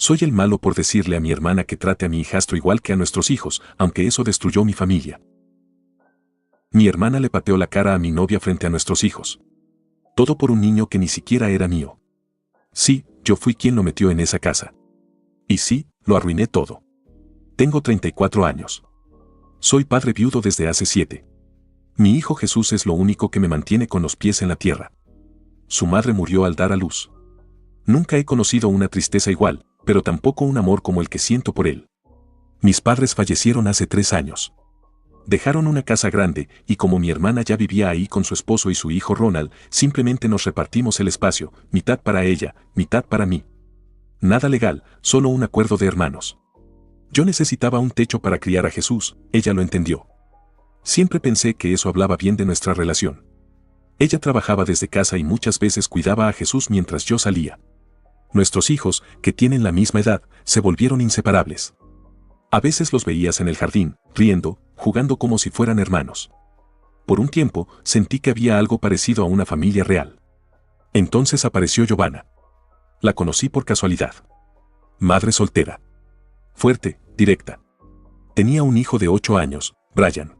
Soy el malo por decirle a mi hermana que trate a mi hijastro igual que a nuestros hijos, aunque eso destruyó mi familia. Mi hermana le pateó la cara a mi novia frente a nuestros hijos. Todo por un niño que ni siquiera era mío. Sí, yo fui quien lo metió en esa casa. Y sí, lo arruiné todo. Tengo 34 años. Soy padre viudo desde hace 7. Mi hijo Jesús es lo único que me mantiene con los pies en la tierra. Su madre murió al dar a luz. Nunca he conocido una tristeza igual, pero tampoco un amor como el que siento por él. Mis padres fallecieron hace 3 años. Dejaron una casa grande y como mi hermana ya vivía ahí con su esposo y su hijo Ronald, simplemente nos repartimos el espacio, mitad para ella, mitad para mí. Nada legal, solo un acuerdo de hermanos. Yo necesitaba un techo para criar a Jesús, ella lo entendió. Siempre pensé que eso hablaba bien de nuestra relación. Ella trabajaba desde casa y muchas veces cuidaba a Jesús mientras yo salía. Nuestros hijos, que tienen la misma edad, se volvieron inseparables. A veces los veías en el jardín, riendo, jugando como si fueran hermanos. Por un tiempo, sentí que había algo parecido a una familia real. Entonces apareció Giovanna. La conocí por casualidad. Madre soltera. Fuerte, directa. Tenía un hijo de 8 años, Brian.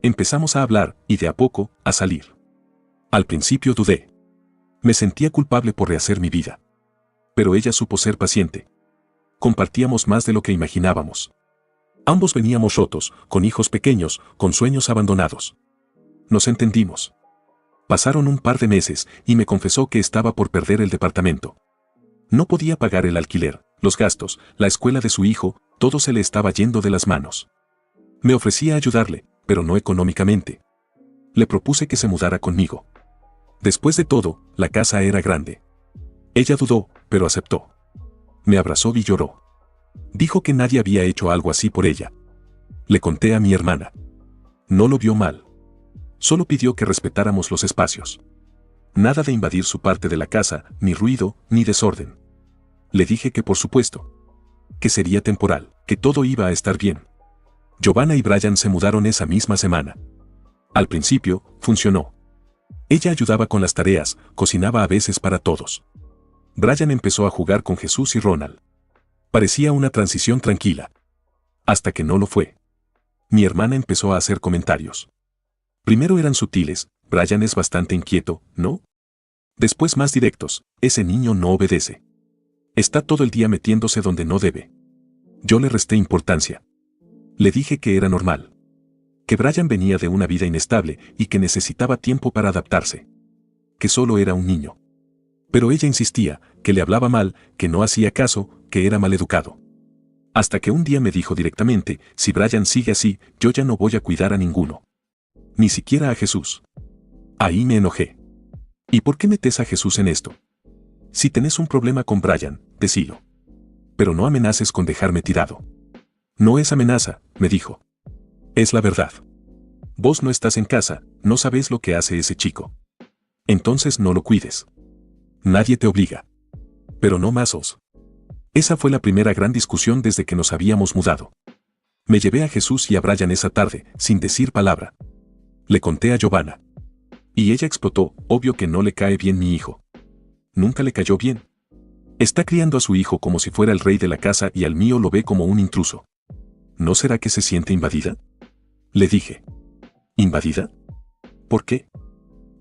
Empezamos a hablar, y de a poco, a salir. Al principio dudé. Me sentía culpable por rehacer mi vida. Pero ella supo ser paciente. Compartíamos más de lo que imaginábamos. Ambos veníamos rotos, con hijos pequeños, con sueños abandonados. Nos entendimos. Pasaron un par de meses y me confesó que estaba por perder el departamento. No podía pagar el alquiler, los gastos, la escuela de su hijo, todo se le estaba yendo de las manos. Me ofrecía ayudarle, pero no económicamente. Le propuse que se mudara conmigo. Después de todo, la casa era grande. Ella dudó, pero aceptó. Me abrazó y lloró. Dijo que nadie había hecho algo así por ella. Le conté a mi hermana. No lo vio mal. Solo pidió que respetáramos los espacios. Nada de invadir su parte de la casa, ni ruido, ni desorden. Le dije que por supuesto. Que sería temporal, que todo iba a estar bien. Giovanna y Brian se mudaron esa misma semana. Al principio, funcionó. Ella ayudaba con las tareas, cocinaba a veces para todos. Brian empezó a jugar con Jesús y Ronald. Parecía una transición tranquila. Hasta que no lo fue. Mi hermana empezó a hacer comentarios. Primero eran sutiles, Brian es bastante inquieto, ¿no? Después más directos, ese niño no obedece. Está todo el día metiéndose donde no debe. Yo le resté importancia. Le dije que era normal. Que Brian venía de una vida inestable y que necesitaba tiempo para adaptarse. Que solo era un niño. Pero ella insistía, que le hablaba mal, que no hacía caso, que era maleducado. Hasta que un día me dijo directamente, si Brian sigue así, yo ya no voy a cuidar a ninguno. Ni siquiera a Jesús. Ahí me enojé. ¿Y por qué metes a Jesús en esto? Si tenés un problema con Brian, decilo. Pero no amenaces con dejarme tirado. No es amenaza, me dijo. Es la verdad. Vos no estás en casa, no sabés lo que hace ese chico. Entonces no lo cuides. Nadie te obliga. Pero no más os. Esa fue la primera gran discusión desde que nos habíamos mudado. Me llevé a Jesús y a Brian esa tarde, sin decir palabra. Le conté a Giovanna. Y ella explotó, obvio que no le cae bien mi hijo. Nunca le cayó bien. Está criando a su hijo como si fuera el rey de la casa y al mío lo ve como un intruso. ¿No será que se siente invadida? Le dije. ¿Invadida? ¿Por qué?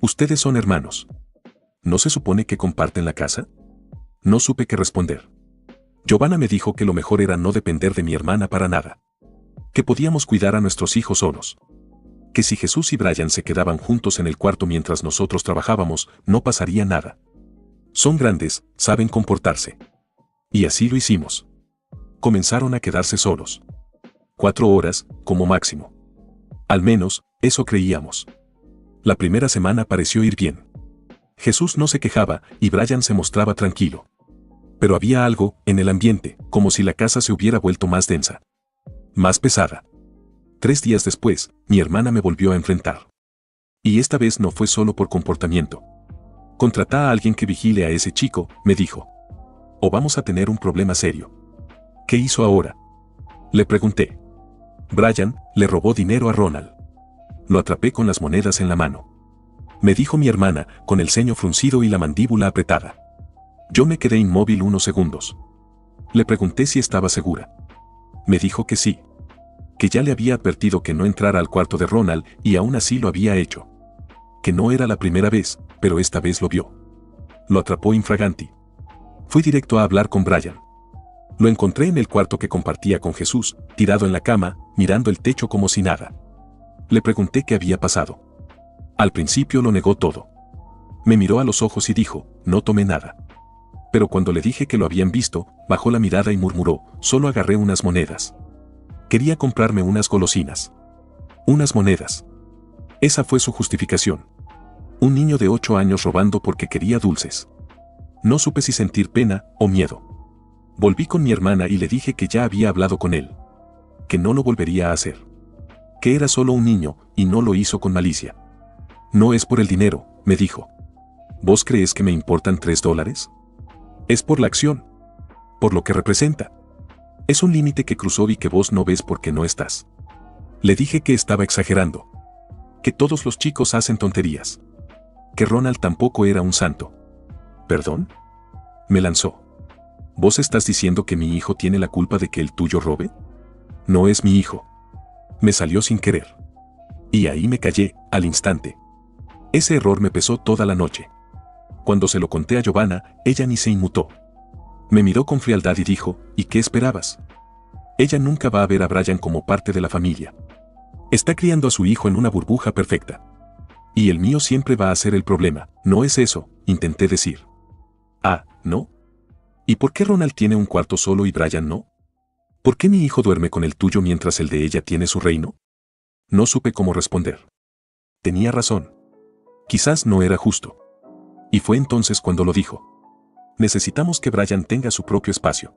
Ustedes son hermanos. ¿No se supone que comparten la casa? No supe qué responder. Giovanna me dijo que lo mejor era no depender de mi hermana para nada. Que podíamos cuidar a nuestros hijos solos. Que si Jesús y Brian se quedaban juntos en el cuarto mientras nosotros trabajábamos, no pasaría nada. Son grandes, saben comportarse. Y así lo hicimos. Comenzaron a quedarse solos. 4 horas, como máximo. Al menos, eso creíamos. La primera semana pareció ir bien. Jesús no se quejaba y Brian se mostraba tranquilo. Pero había algo en el ambiente, como si la casa se hubiera vuelto más densa. Más pesada. 3 días después, mi hermana me volvió a enfrentar. Y esta vez no fue solo por comportamiento. Contratá a alguien que vigile a ese chico, me dijo. O vamos a tener un problema serio. ¿Qué hizo ahora? Le pregunté. Brian le robó dinero a Ronald. Lo atrapé con las monedas en la mano. Me dijo mi hermana, con el ceño fruncido y la mandíbula apretada. Yo me quedé inmóvil unos segundos. Le pregunté si estaba segura. Me dijo que sí. Que ya le había advertido que no entrara al cuarto de Ronald y aún así lo había hecho. Que no era la primera vez, pero esta vez lo vio. Lo atrapó infraganti. Fui directo a hablar con Brian. Lo encontré en el cuarto que compartía con Jesús, tirado en la cama, mirando el techo como si nada. Le pregunté qué había pasado. Al principio lo negó todo. Me miró a los ojos y dijo, no tomé nada. Pero cuando le dije que lo habían visto, bajó la mirada y murmuró, solo agarré unas monedas. Quería comprarme unas golosinas. Unas monedas. Esa fue su justificación. Un niño de 8 años robando porque quería dulces. No supe si sentir pena o miedo. Volví con mi hermana y le dije que ya había hablado con él. Que no lo volvería a hacer. Que era solo un niño y no lo hizo con malicia. No es por el dinero, me dijo. ¿Vos crees que me importan $3? Es por la acción. Por lo que representa. Es un límite que cruzó y que vos no ves porque no estás. Le dije que estaba exagerando. Que todos los chicos hacen tonterías. Que Ronald tampoco era un santo. ¿Perdón? Me lanzó. ¿Vos estás diciendo que mi hijo tiene la culpa de que el tuyo robe? No es mi hijo. Me salió sin querer. Y ahí me callé, al instante. Ese error me pesó toda la noche. Cuando se lo conté a Giovanna, ella ni se inmutó. Me miró con frialdad y dijo, ¿y qué esperabas? Ella nunca va a ver a Brian como parte de la familia. Está criando a su hijo en una burbuja perfecta. Y el mío siempre va a ser el problema. No es eso, intenté decir. Ah, ¿no? ¿Y por qué Ronald tiene un cuarto solo y Brian no? ¿Por qué mi hijo duerme con el tuyo mientras el de ella tiene su reino? No supe cómo responder. Tenía razón. Quizás no era justo. Y fue entonces cuando lo dijo. Necesitamos que Brian tenga su propio espacio.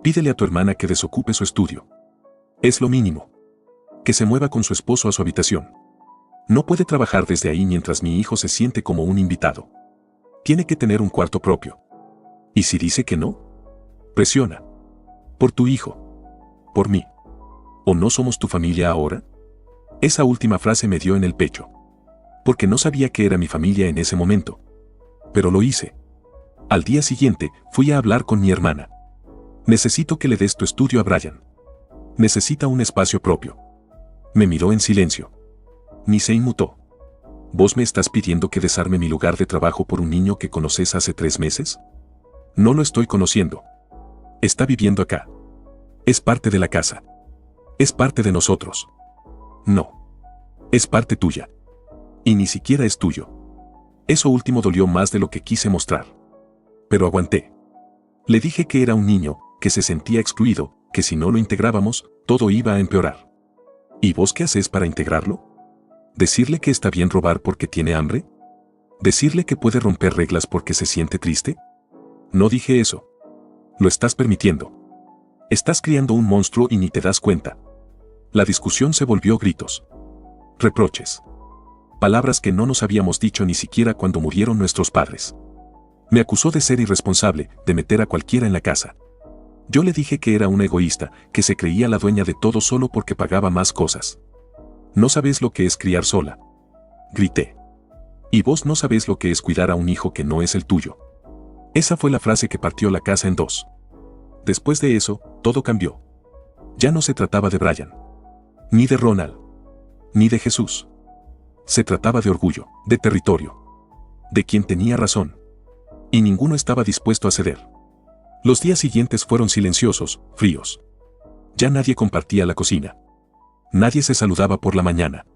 Pídele a tu hermana que desocupe su estudio. Es lo mínimo. Que se mueva con su esposo a su habitación. No puede trabajar desde ahí mientras mi hijo se siente como un invitado. Tiene que tener un cuarto propio. ¿Y si dice que no? Presiona. Por tu hijo. Por mí. ¿O no somos tu familia ahora? Esa última frase me dio en el pecho. Porque no sabía que era mi familia en ese momento. Pero lo hice. Al día siguiente, fui a hablar con mi hermana. Necesito que le des tu estudio a Brian. Necesita un espacio propio. Me miró en silencio. Ni se inmutó. ¿Vos me estás pidiendo que desarme mi lugar de trabajo por un niño que conoces hace 3 meses? No lo estoy conociendo. Está viviendo acá. Es parte de la casa. Es parte de nosotros. No. Es parte tuya. Y ni siquiera es tuyo. Eso último dolió más de lo que quise mostrar. Pero aguanté. Le dije que era un niño, que se sentía excluido, que si no lo integrábamos, todo iba a empeorar. ¿Y vos qué haces para integrarlo? ¿Decirle que está bien robar porque tiene hambre? ¿Decirle que puede romper reglas porque se siente triste? No dije eso. Lo estás permitiendo. Estás criando un monstruo y ni te das cuenta. La discusión se volvió gritos. Reproches. Palabras que no nos habíamos dicho ni siquiera cuando murieron nuestros padres. Me acusó de ser irresponsable, de meter a cualquiera en la casa. Yo le dije que era una egoísta, que se creía la dueña de todo solo porque pagaba más cosas. No sabes lo que es criar sola. Grité. Y vos no sabés lo que es cuidar a un hijo que no es el tuyo. Esa fue la frase que partió la casa en dos. Después de eso, todo cambió. Ya no se trataba de Brian. Ni de Ronald. Ni de Jesús. Se trataba de orgullo, de territorio. De quien tenía razón. Y ninguno estaba dispuesto a ceder. Los días siguientes fueron silenciosos, fríos. Ya nadie compartía la cocina. Nadie se saludaba por la mañana.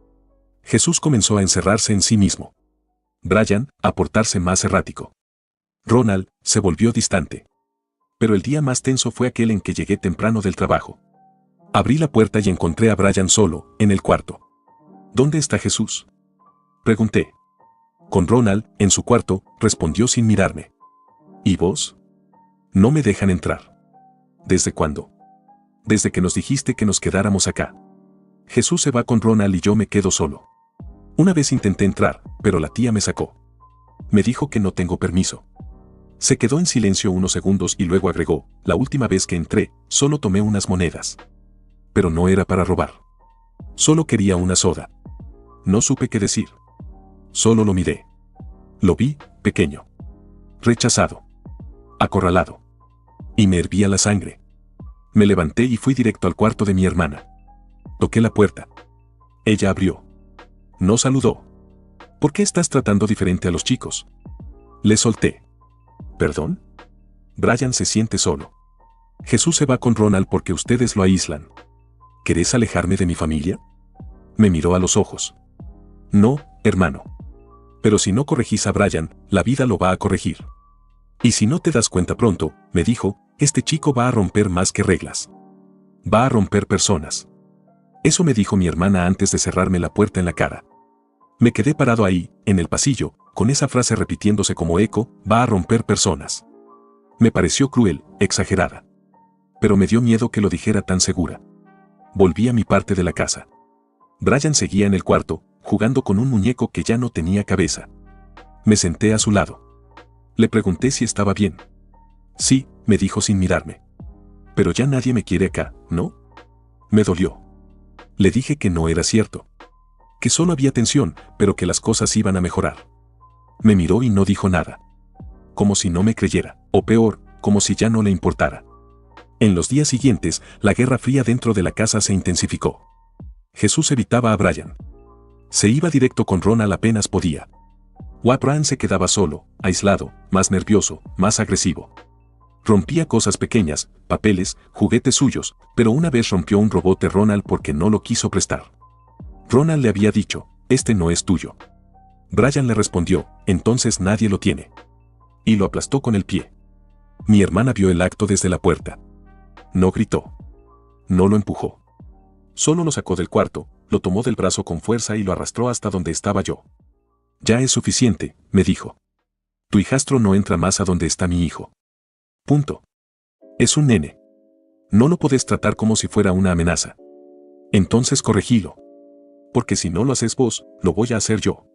Jesús comenzó a encerrarse en sí mismo. Brian, a portarse más errático. Ronald, se volvió distante. Pero el día más tenso fue aquel en que llegué temprano del trabajo. Abrí la puerta y encontré a Brian solo, en el cuarto. ¿Dónde está Jesús? Pregunté. Con Ronald, en su cuarto, respondió sin mirarme. ¿Y vos? No me dejan entrar. ¿Desde cuándo? Desde que nos dijiste que nos quedáramos acá. Jesús se va con Ronald y yo me quedo solo. Una vez intenté entrar, pero la tía me sacó. Me dijo que no tengo permiso. Se quedó en silencio unos segundos y luego agregó, la última vez que entré, solo tomé unas monedas. Pero no era para robar. Solo quería una soda. No supe qué decir. Solo lo miré. Lo vi, pequeño. Rechazado. Acorralado. y me hervía la sangre. Me levanté y fui directo al cuarto de mi hermana. Toqué la puerta. Ella abrió. No saludó. ¿Por qué estás tratando diferente a los chicos? Le solté. ¿Perdón? Brian se siente solo. Jesús se va con Ronald porque ustedes lo aíslan. ¿Querés alejarme de mi familia? Me miró a los ojos. No, hermano. Pero si no corregís a Brian, la vida lo va a corregir. Y si no te das cuenta pronto, me dijo, este chico va a romper más que reglas. Va a romper personas. Eso me dijo mi hermana antes de cerrarme la puerta en la cara. Me quedé parado ahí, en el pasillo, con esa frase repitiéndose como eco, va a romper personas. Me pareció cruel, exagerada. Pero me dio miedo que lo dijera tan segura. Volví a mi parte de la casa. Brian seguía en el cuarto, jugando con un muñeco que ya no tenía cabeza. Me senté a su lado. Le pregunté si estaba bien. Sí, me dijo sin mirarme. Pero ya nadie me quiere acá, ¿no? Me dolió. Le dije que no era cierto. Que solo había tensión, pero que las cosas iban a mejorar. Me miró y no dijo nada. Como si no me creyera, o peor, como si ya no le importara. En los días siguientes, la guerra fría dentro de la casa se intensificó. Jesús evitaba a Brian. Se iba directo con Ronald apenas podía. Brian se quedaba solo, aislado, más nervioso, más agresivo. Rompía cosas pequeñas, papeles, juguetes suyos, pero una vez rompió un robot de Ronald porque no lo quiso prestar. Ronald le había dicho, este no es tuyo. Brian le respondió, entonces nadie lo tiene. Y lo aplastó con el pie. Mi hermana vio el acto desde la puerta. No gritó. No lo empujó. Solo lo sacó del cuarto, lo tomó del brazo con fuerza y lo arrastró hasta donde estaba yo. Ya es suficiente, me dijo. Tu hijastro no entra más a donde está mi hijo. Punto. Es un nene. No lo podés tratar como si fuera una amenaza. Entonces corregilo. Porque si no lo haces vos, lo voy a hacer yo.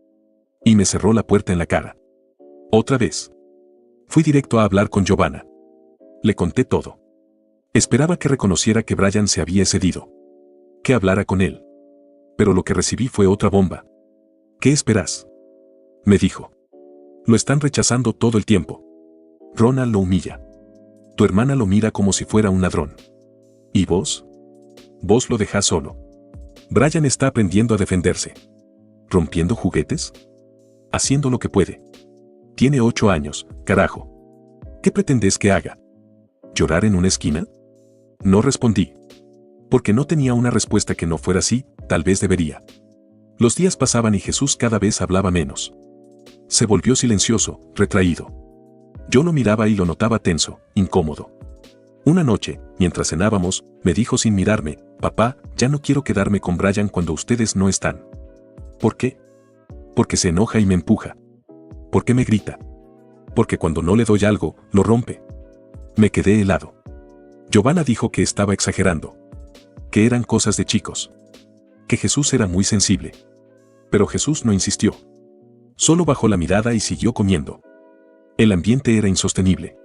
Y me cerró la puerta en la cara. Otra vez. Fui directo a hablar con Giovanna. Le conté todo. Esperaba que reconociera que Brian se había excedido. Que hablara con él. Pero lo que recibí fue otra bomba. ¿Qué esperás? Me dijo. Lo están rechazando todo el tiempo. Ronald lo humilla. Tu hermana lo mira como si fuera un ladrón. ¿Y vos? Vos lo dejás solo. Brian está aprendiendo a defenderse. ¿Rompiendo juguetes? Haciendo lo que puede. Tiene 8 años, carajo. ¿Qué pretendés que haga? ¿Llorar en una esquina? No respondí. Porque no tenía una respuesta que no fuera así, tal vez debería. Los días pasaban y Jesús cada vez hablaba menos. Se volvió silencioso, retraído. Yo lo miraba y lo notaba tenso, incómodo. Una noche, mientras cenábamos, me dijo sin mirarme, papá, ya no quiero quedarme con Brian cuando ustedes no están. ¿Por qué? Porque se enoja y me empuja. ¿Por qué me grita? Porque cuando no le doy algo, lo rompe. Me quedé helado. Giovanna dijo que estaba exagerando. Que eran cosas de chicos. Que Jesús era muy sensible. Pero Jesús no insistió. Solo bajó la mirada y siguió comiendo. El ambiente era insostenible.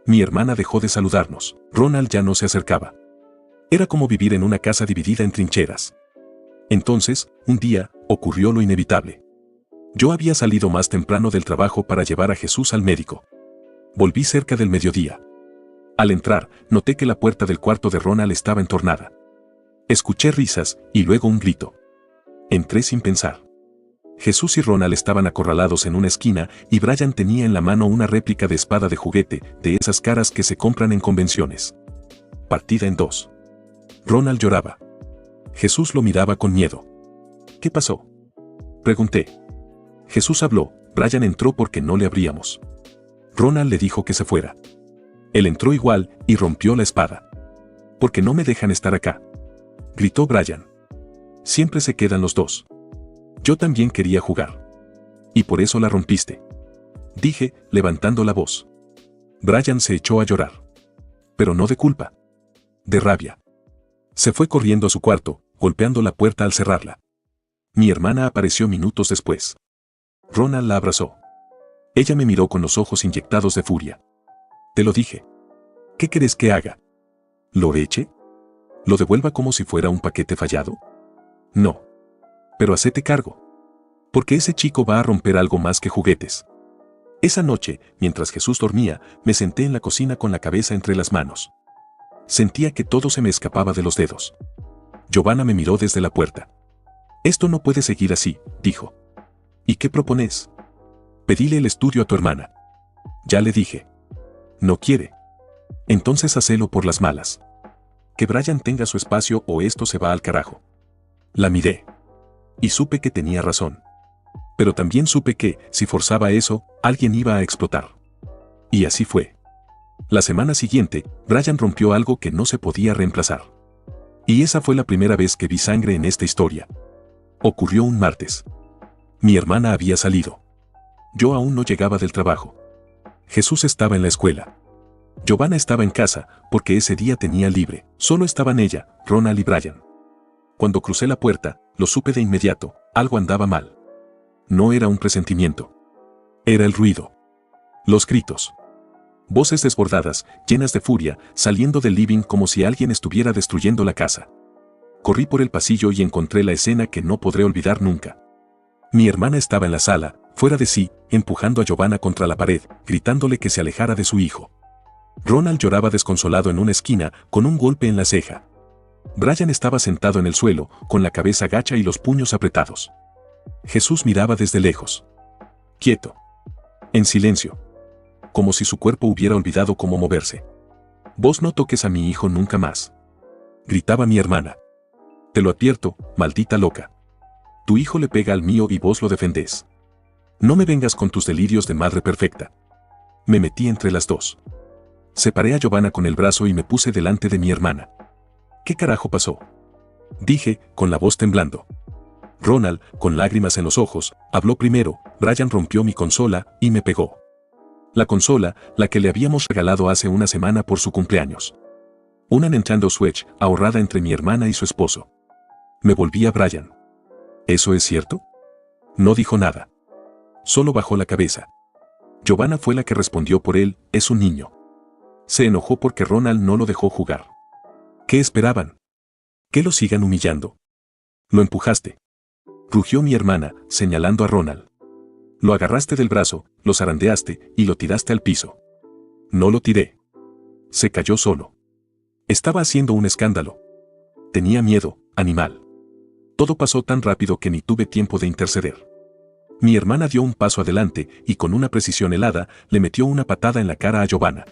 Mi hermana dejó de saludarnos. Ronald ya no se acercaba. Era como vivir en una casa dividida en trincheras. Entonces, un día, ocurrió lo inevitable. Yo había salido más temprano del trabajo para llevar a Jesús al médico. Volví cerca del mediodía. Al entrar, noté que la puerta del cuarto de Ronald estaba entornada. Escuché risas y luego un grito. Entré sin pensar. Jesús y Ronald estaban acorralados en una esquina y Brian tenía en la mano una réplica de espada de juguete, de esas caras que se compran en convenciones. Partida en 2. Ronald lloraba. Jesús lo miraba con miedo. ¿Qué pasó? Pregunté. Jesús habló, Brian entró porque no le abríamos. Ronald le dijo que se fuera. Él entró igual y rompió la espada. Porque no me dejan estar acá. Gritó Brian. Siempre se quedan los dos. Yo también quería jugar. Y por eso la rompiste. Dije, levantando la voz. Brian se echó a llorar. Pero no de culpa. De rabia. Se fue corriendo a su cuarto, golpeando la puerta al cerrarla. Mi hermana apareció minutos después. Ronald la abrazó. Ella me miró con los ojos inyectados de furia. Te lo dije. ¿Qué querés que haga? ¿Lo eche? ¿Lo devuelva como si fuera un paquete fallado? No. Pero hacete cargo. Porque ese chico va a romper algo más que juguetes. Esa noche, mientras Jesús dormía, me senté en la cocina con la cabeza entre las manos. Sentía que todo se me escapaba de los dedos. Giovanna me miró desde la puerta. «Esto no puede seguir así», dijo. «¿Y qué propones?» «Pedile el estudio a tu hermana». «Ya le dije». «No quiere». «Entonces hacelo por las malas. Que Brian tenga su espacio o esto se va al carajo». La miré. Y supe que tenía razón. Pero también supe que, si forzaba eso, alguien iba a explotar. Y así fue. La semana siguiente, Brian rompió algo que no se podía reemplazar. Y esa fue la primera vez que vi sangre en esta historia. Ocurrió un martes. Mi hermana había salido. Yo aún no llegaba del trabajo. Jesús estaba en la escuela. Giovanna estaba en casa, porque ese día tenía libre. Solo estaban ella, Ronald y Brian. Cuando crucé la puerta, lo supe de inmediato, algo andaba mal. No era un presentimiento. Era el ruido. Los gritos. Voces desbordadas, llenas de furia, saliendo del living como si alguien estuviera destruyendo la casa. Corrí por el pasillo y encontré la escena que no podré olvidar nunca. Mi hermana estaba en la sala, fuera de sí, empujando a Giovanna contra la pared, gritándole que se alejara de su hijo. Ronald lloraba desconsolado en una esquina, con un golpe en la ceja. Brian estaba sentado en el suelo, con la cabeza gacha y los puños apretados. Jesús miraba desde lejos. Quieto. En silencio. Como si su cuerpo hubiera olvidado cómo moverse. «Vos no toques a mi hijo nunca más», gritaba mi hermana. «Te lo advierto, maldita loca. Tu hijo le pega al mío y vos lo defendés. No me vengas con tus delirios de madre perfecta». Me metí entre las dos. Separé a Giovanna con el brazo y me puse delante de mi hermana. «¿Qué carajo pasó?», dije, con la voz temblando. Ronald, con lágrimas en los ojos, habló primero. Brian rompió mi consola y me pegó. La consola, la que le habíamos regalado hace una semana por su cumpleaños. Una Nintendo Switch ahorrada entre mi hermana y su esposo. Me volví a Brian. «¿Eso es cierto?». No dijo nada. Solo bajó la cabeza. Giovanna fue la que respondió por él, es un niño. Se enojó porque Ronald no lo dejó jugar. ¿Qué esperaban? ¿Que lo sigan humillando? Lo empujaste. Rugió mi hermana, señalando a Ronald. Lo agarraste del brazo, lo zarandeaste y lo tiraste al piso. No lo tiré. Se cayó solo. Estaba haciendo un escándalo. Tenía miedo, animal. Todo pasó tan rápido que ni tuve tiempo de interceder. Mi hermana dio un paso adelante y con una precisión helada le metió una patada en la cara a Giovanna.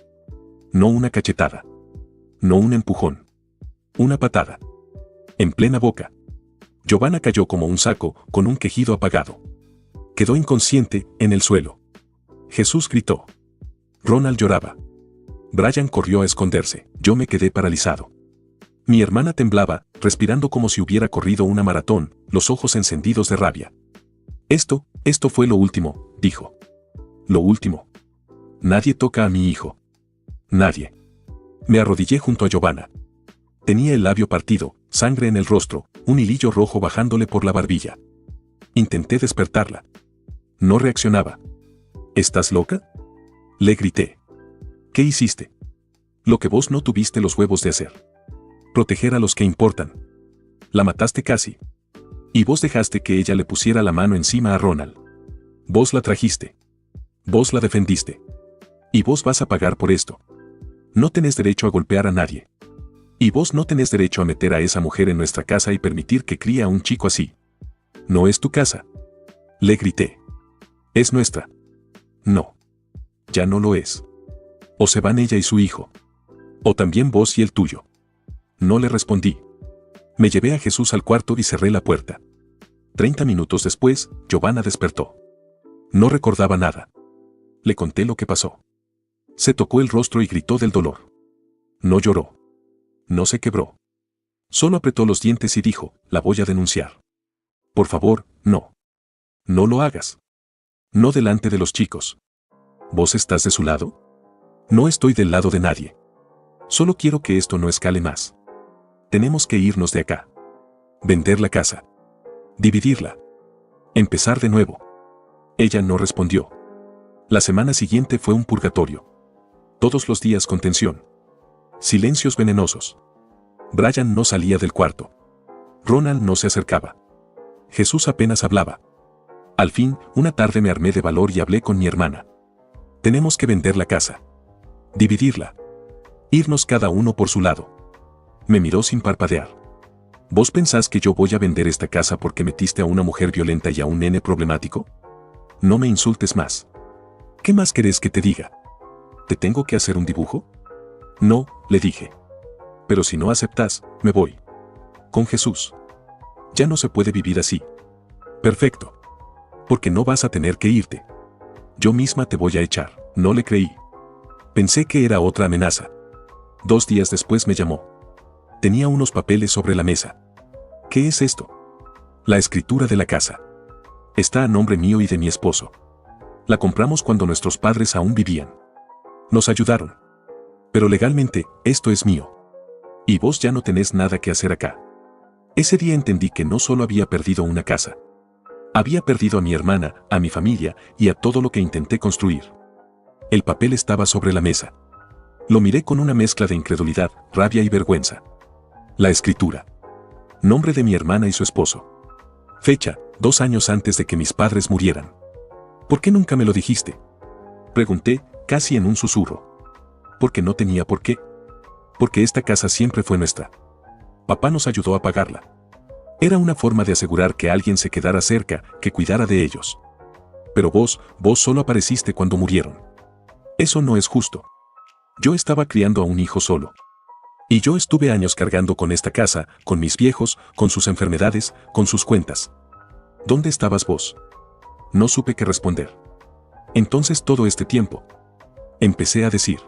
No una cachetada. No un empujón. Una patada. En plena boca. Giovanna cayó como un saco, con un quejido apagado. Quedó inconsciente, en el suelo. Jesús gritó. Ronald lloraba. Brian corrió a esconderse. Yo me quedé paralizado. Mi hermana temblaba, respirando como si hubiera corrido una maratón, los ojos encendidos de rabia. Esto fue lo último», dijo. «Lo último. Nadie toca a mi hijo. Nadie». Me arrodillé junto a Giovanna. Tenía el labio partido, sangre en el rostro, un hilillo rojo bajándole por la barbilla. Intenté despertarla. No reaccionaba. «¿Estás loca?», le grité. «¿Qué hiciste?». «Lo que vos no tuviste los huevos de hacer. Proteger a los que importan. La mataste casi. Y vos dejaste que ella le pusiera la mano encima a Ronald. Vos la trajiste. Vos la defendiste. Y vos vas a pagar por esto. No tenés derecho a golpear a nadie. Y vos no tenés derecho a meter a esa mujer en nuestra casa y permitir que críe a un chico así. No es tu casa», le grité. «Es nuestra». «No. Ya no lo es. O se van ella y su hijo. O también vos y el tuyo». No le respondí. Me llevé a Jesús al cuarto y cerré la puerta. 30 minutos después, Giovanna despertó. No recordaba nada. Le conté lo que pasó. Se tocó el rostro y gritó del dolor. No lloró. No se quebró. Solo apretó los dientes y dijo, «La voy a denunciar». «Por favor, no. No lo hagas. No delante de los chicos». «¿Vos estás de su lado?». «No estoy del lado de nadie. Solo quiero que esto no escale más. Tenemos que irnos de acá. Vender la casa. Dividirla. Empezar de nuevo». Ella no respondió. La semana siguiente fue un purgatorio. Todos los días con tensión. Silencios venenosos. Brian no salía del cuarto. Ronald no se acercaba. Jesús apenas hablaba. Al fin, una tarde me armé de valor y hablé con mi hermana. Tenemos que vender la casa. Dividirla. Irnos cada uno por su lado. Me miró sin parpadear. ¿Vos pensás que yo voy a vender esta casa porque metiste a una mujer violenta y a un nene problemático? No me insultes más. ¿Qué más querés que te diga? ¿Te tengo que hacer un dibujo? No, le dije. Pero si no aceptás, me voy. Con Jesús. Ya no se puede vivir así. Perfecto. Porque no vas a tener que irte. Yo misma te voy a echar. No le creí. Pensé que era otra amenaza. 2 días después me llamó. Tenía unos papeles sobre la mesa. ¿Qué es esto? La escritura de la casa. Está a nombre mío y de mi esposo. La compramos cuando nuestros padres aún vivían. Nos ayudaron. Pero legalmente, esto es mío. Y vos ya no tenés nada que hacer acá. Ese día entendí que no solo había perdido una casa. Había perdido a mi hermana, a mi familia y a todo lo que intenté construir. El papel estaba sobre la mesa. Lo miré con una mezcla de incredulidad, rabia y vergüenza. La escritura. Nombre de mi hermana y su esposo. Fecha, 2 años antes de que mis padres murieran. ¿Por qué nunca me lo dijiste? Pregunté, casi en un susurro. Porque no tenía por qué. Porque esta casa siempre fue nuestra. Papá nos ayudó a pagarla. Era una forma de asegurar que alguien se quedara cerca, que cuidara de ellos. Pero vos solo apareciste cuando murieron. Eso no es justo. Yo estaba criando a un hijo solo. Y yo estuve años cargando con esta casa, con mis viejos, con sus enfermedades, con sus cuentas. ¿Dónde estabas vos? No supe qué responder. Entonces todo este tiempo. Empecé a decir.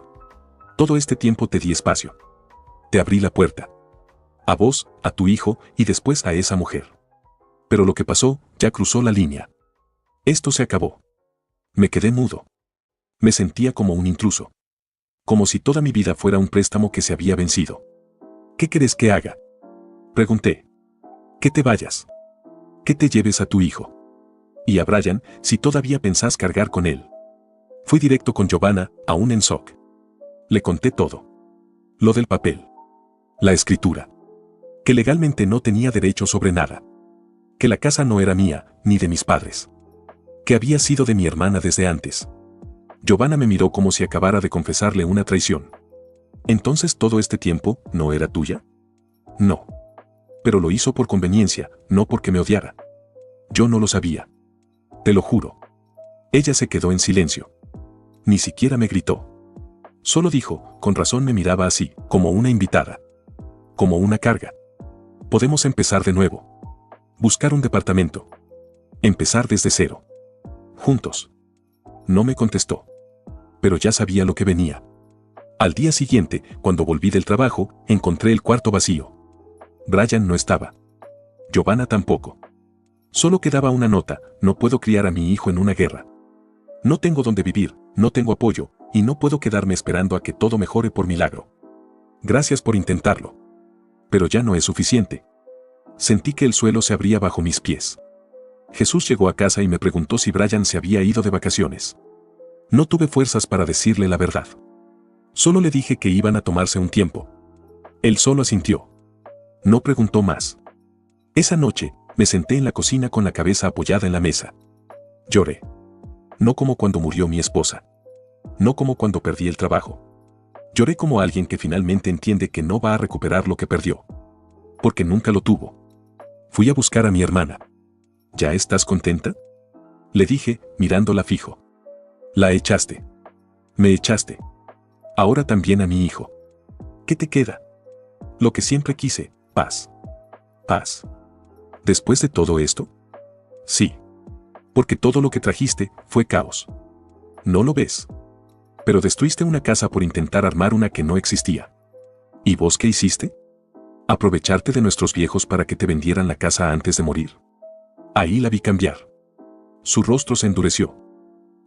Todo este tiempo te di espacio. Te abrí la puerta. A vos, a tu hijo y después a esa mujer. Pero lo que pasó, ya cruzó la línea. Esto se acabó. Me quedé mudo. Me sentía como un intruso. Como si toda mi vida fuera un préstamo que se había vencido. ¿Qué querés que haga? Pregunté. Que te vayas. Que te lleves a tu hijo. Y a Brian, si todavía pensás cargar con él. Fui directo con Giovanna, aún en shock. Le conté todo. Lo del papel. La escritura. Que legalmente no tenía derecho sobre nada. Que la casa no era mía, ni de mis padres. Que había sido de mi hermana desde antes. Giovanna me miró como si acabara de confesarle una traición. ¿Entonces todo este tiempo no era tuya? No. Pero lo hizo por conveniencia, no porque me odiara. Yo no lo sabía. Te lo juro. Ella se quedó en silencio. Ni siquiera me gritó. Solo dijo, con razón me miraba así, como una invitada. Como una carga. Podemos empezar de nuevo. Buscar un departamento. Empezar desde cero. Juntos. No me contestó. Pero ya sabía lo que venía. Al día siguiente, cuando volví del trabajo, encontré el cuarto vacío. Brian no estaba. Giovanna tampoco. Solo quedaba una nota, no puedo criar a mi hijo en una guerra. No tengo dónde vivir, no tengo apoyo, y no puedo quedarme esperando a que todo mejore por milagro. Gracias por intentarlo. Pero ya no es suficiente. Sentí que el suelo se abría bajo mis pies. Jesús llegó a casa y me preguntó si Brian se había ido de vacaciones. No tuve fuerzas para decirle la verdad. Solo le dije que iban a tomarse un tiempo. Él solo asintió. No preguntó más. Esa noche, me senté en la cocina con la cabeza apoyada en la mesa. Lloré. No como cuando murió mi esposa. No como cuando perdí el trabajo. Lloré como alguien que finalmente entiende que no va a recuperar lo que perdió. Porque nunca lo tuvo. Fui a buscar a mi hermana. ¿Ya estás contenta? Le dije, mirándola fijo. La echaste. Me echaste. Ahora también a mi hijo. ¿Qué te queda? Lo que siempre quise, paz. Paz. ¿Después de todo esto? Sí. Porque todo lo que trajiste fue caos. ¿No lo ves? Pero destruiste una casa por intentar armar una que no existía. ¿Y vos qué hiciste? ¿Aprovecharte de nuestros viejos para que te vendieran la casa antes de morir? Ahí la vi cambiar. Su rostro se endureció.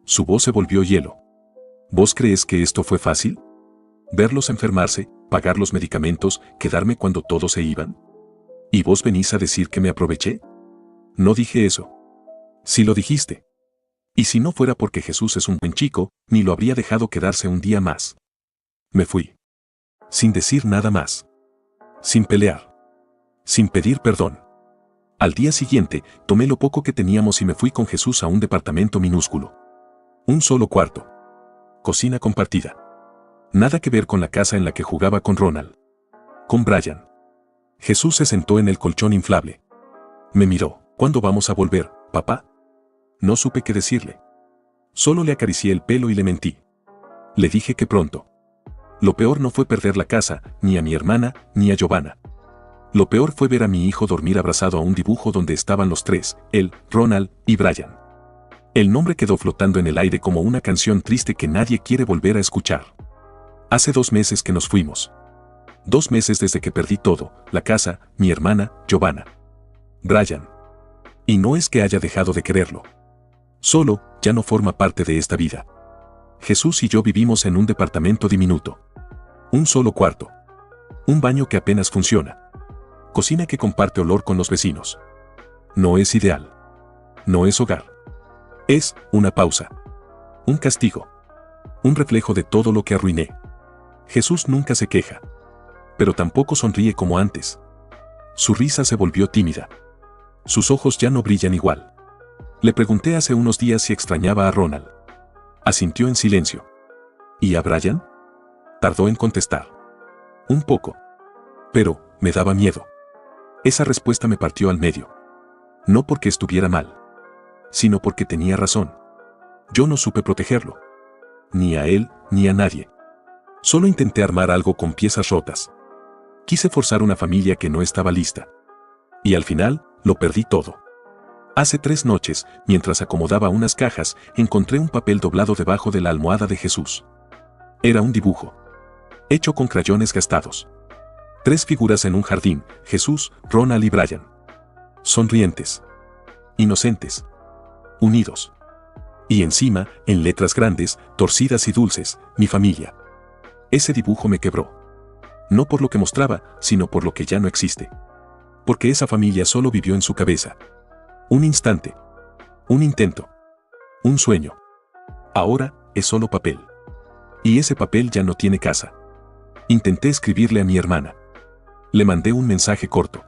Su voz se volvió hielo. ¿Vos crees que esto fue fácil? ¿Verlos enfermarse, pagar los medicamentos, quedarme cuando todos se iban? ¿Y vos venís a decir que me aproveché? No dije eso. Sí lo dijiste. Y si no fuera porque Jesús es un buen chico, ni lo habría dejado quedarse un día más. Me fui. Sin decir nada más. Sin pelear. Sin pedir perdón. Al día siguiente, tomé lo poco que teníamos y me fui con Jesús a un departamento minúsculo. Un solo cuarto. cocina compartida. Nada que ver con la casa en la que jugaba con Ronald. Con Brian. Jesús se sentó en el colchón inflable. Me miró. ¿Cuándo vamos a volver, papá? No supe qué decirle. Solo le acaricié el pelo y le mentí. Le dije que pronto. Lo peor no fue perder la casa, ni a mi hermana, ni a Giovanna. Lo peor fue ver a mi hijo dormir abrazado a un dibujo donde estaban los tres, él, Ronald y Brian. El nombre quedó flotando en el aire como una canción triste que nadie quiere volver a escuchar. Hace 2 meses que nos fuimos. 2 meses desde que perdí todo, la casa, mi hermana, Giovanna. Brian. Y no es que haya dejado de quererlo. Solo, ya no forma parte de esta vida. Jesús y yo vivimos en un departamento diminuto. Un solo cuarto. Un baño que apenas funciona. Cocina que comparte olor con los vecinos. No es ideal. No es hogar. Es una pausa. Un castigo. Un reflejo de todo lo que arruiné. Jesús nunca se queja. Pero tampoco sonríe como antes. Su risa se volvió tímida. Sus ojos ya no brillan igual. Le pregunté hace unos días si extrañaba a Ronald. Asintió en silencio. ¿Y a Brian? Tardó en contestar. Un poco. Pero, me daba miedo. Esa respuesta me partió al medio. No porque estuviera mal, sino porque tenía razón. Yo no supe protegerlo. Ni a él, ni a nadie. Solo intenté armar algo con piezas rotas. Quise forzar una familia que no estaba lista. Y al final, lo perdí todo. Hace 3 noches, mientras acomodaba unas cajas, encontré un papel doblado debajo de la almohada de Jesús. Era un dibujo. Hecho con crayones gastados. 3 figuras en un jardín, Jesús, Ronald y Brian. Sonrientes. Inocentes. Unidos. Y encima, en letras grandes, torcidas y dulces, mi familia. Ese dibujo me quebró. No por lo que mostraba, sino por lo que ya no existe. Porque esa familia solo vivió en su cabeza. Un instante. Un intento. Un sueño. Ahora, es solo papel. Y ese papel ya no tiene casa. Intenté escribirle a mi hermana. Le mandé un mensaje corto.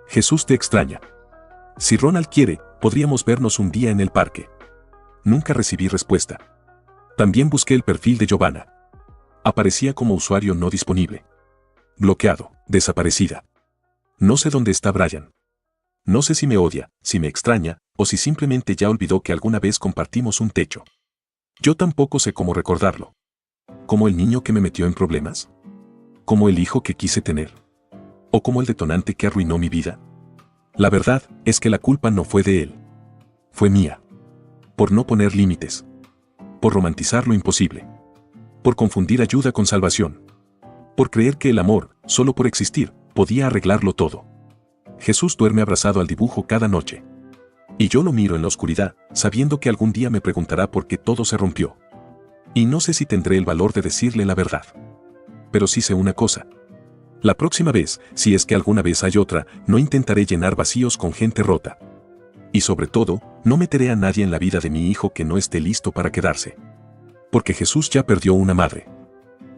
Jesús te extraña. Si Ronald quiere, podríamos vernos un día en el parque. Nunca recibí respuesta. También busqué el perfil de Giovanna. Aparecía como usuario no disponible. Bloqueado, desaparecida. No sé dónde está Brian. No sé si me odia, si me extraña, o si simplemente ya olvidó que alguna vez compartimos un techo. Yo tampoco sé cómo recordarlo. ¿Como el niño que me metió en problemas? ¿Como el hijo que quise tener? ¿O como el detonante que arruinó mi vida? La verdad es que la culpa no fue de él. Fue mía. Por no poner límites. Por romantizar lo imposible. Por confundir ayuda con salvación. Por creer que el amor, solo por existir, podía arreglarlo todo. Jesús duerme abrazado al dibujo cada noche. Y yo lo miro en la oscuridad, sabiendo que algún día me preguntará por qué todo se rompió. Y no sé si tendré el valor de decirle la verdad. Pero sí sé una cosa. La próxima vez, si es que alguna vez hay otra, no intentaré llenar vacíos con gente rota. Y sobre todo, no meteré a nadie en la vida de mi hijo que no esté listo para quedarse. Porque Jesús ya perdió una madre.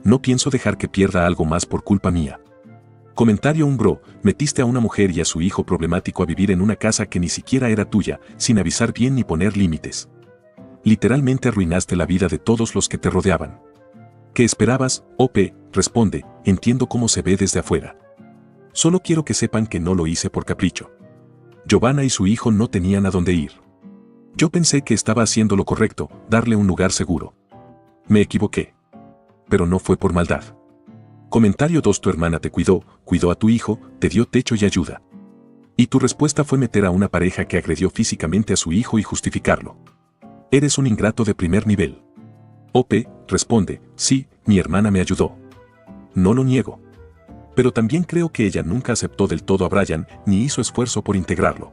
No pienso dejar que pierda algo más por culpa mía. Comentario: un bro, metiste a una mujer y a su hijo problemático a vivir en una casa que ni siquiera era tuya, sin avisar bien ni poner límites. Literalmente arruinaste la vida de todos los que te rodeaban. ¿Qué esperabas? OP, responde, entiendo cómo se ve desde afuera. Solo quiero que sepan que no lo hice por capricho. Giovanna y su hijo no tenían a dónde ir. Yo pensé que estaba haciendo lo correcto, darle un lugar seguro. Me equivoqué. Pero no fue por maldad. Comentario 2: tu hermana te cuidó a tu hijo, te dio techo y ayuda. Y tu respuesta fue meter a una pareja que agredió físicamente a su hijo y justificarlo. Eres un ingrato de primer nivel. OP, responde, sí, mi hermana me ayudó. No lo niego. Pero también creo que ella nunca aceptó del todo a Brian, ni hizo esfuerzo por integrarlo.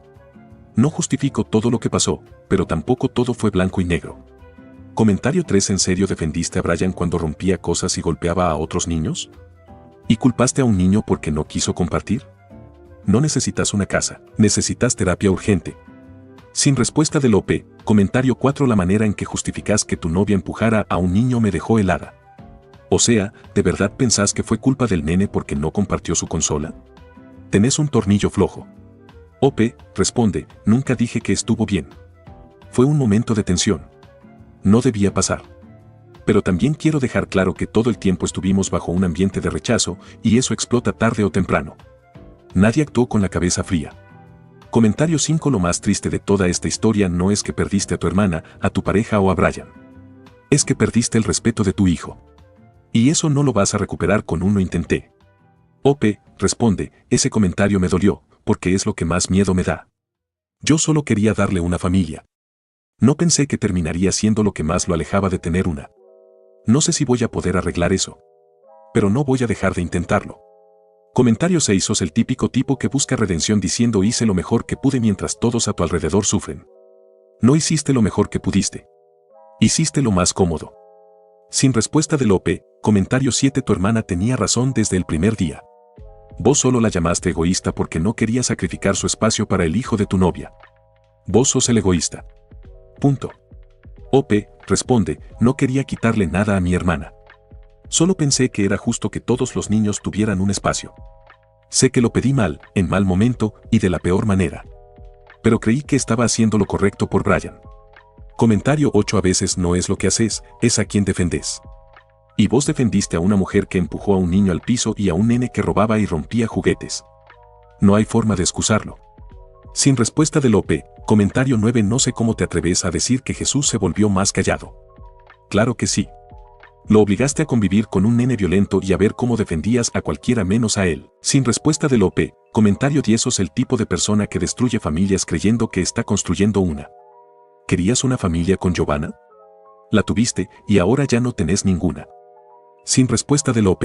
No justifico todo lo que pasó, pero tampoco todo fue blanco y negro. Comentario 3: ¿en serio defendiste a Brian cuando rompía cosas y golpeaba a otros niños? ¿Y culpaste a un niño porque no quiso compartir? No necesitas una casa, necesitas terapia urgente. Sin respuesta del OP. Comentario 4: la manera en que justificas que tu novia empujara a un niño me dejó helada. O sea, ¿de verdad pensás que fue culpa del nene porque no compartió su consola? Tenés un tornillo flojo. OP, responde, nunca dije que estuvo bien. Fue un momento de tensión. No debía pasar. Pero también quiero dejar claro que todo el tiempo estuvimos bajo un ambiente de rechazo y eso explota tarde o temprano. Nadie actuó con la cabeza fría. Comentario 5. Lo más triste de toda esta historia no es que perdiste a tu hermana, a tu pareja o a Brian. Es que perdiste el respeto de tu hijo. Y eso no lo vas a recuperar con un "lo intenté". OP responde, ese comentario me dolió, porque es lo que más miedo me da. Yo solo quería darle una familia. No pensé que terminaría siendo lo que más lo alejaba de tener una. No sé si voy a poder arreglar eso. Pero no voy a dejar de intentarlo. Comentario 6. Sos el típico tipo que busca redención diciendo hice lo mejor que pude mientras todos a tu alrededor sufren. No hiciste lo mejor que pudiste. Hiciste lo más cómodo. Sin respuesta del OP, comentario 7. Tu hermana tenía razón desde el primer día. Vos solo la llamaste egoísta porque no quería sacrificar su espacio para el hijo de tu novia. Vos sos el egoísta. Punto. OP responde, no quería quitarle nada a mi hermana. Solo pensé que era justo que todos los niños tuvieran un espacio. Sé que lo pedí mal, en mal momento y de la peor manera. Pero creí que estaba haciendo lo correcto por Brian. Comentario 8. A veces no es lo que haces, es a quien defendés. Y vos defendiste a una mujer que empujó a un niño al piso y a un nene que robaba y rompía juguetes. No hay forma de excusarlo. Sin respuesta del OP, comentario 9. No sé cómo te atreves a decir que Jesús se volvió más callado. Claro que sí. Lo obligaste a convivir con un nene violento y a ver cómo defendías a cualquiera menos a él. Sin respuesta del OP, comentario 10. Sos el tipo de persona que destruye familias creyendo que está construyendo una. ¿Querías una familia con Giovanna? La tuviste y ahora ya no tenés ninguna. Sin respuesta del OP.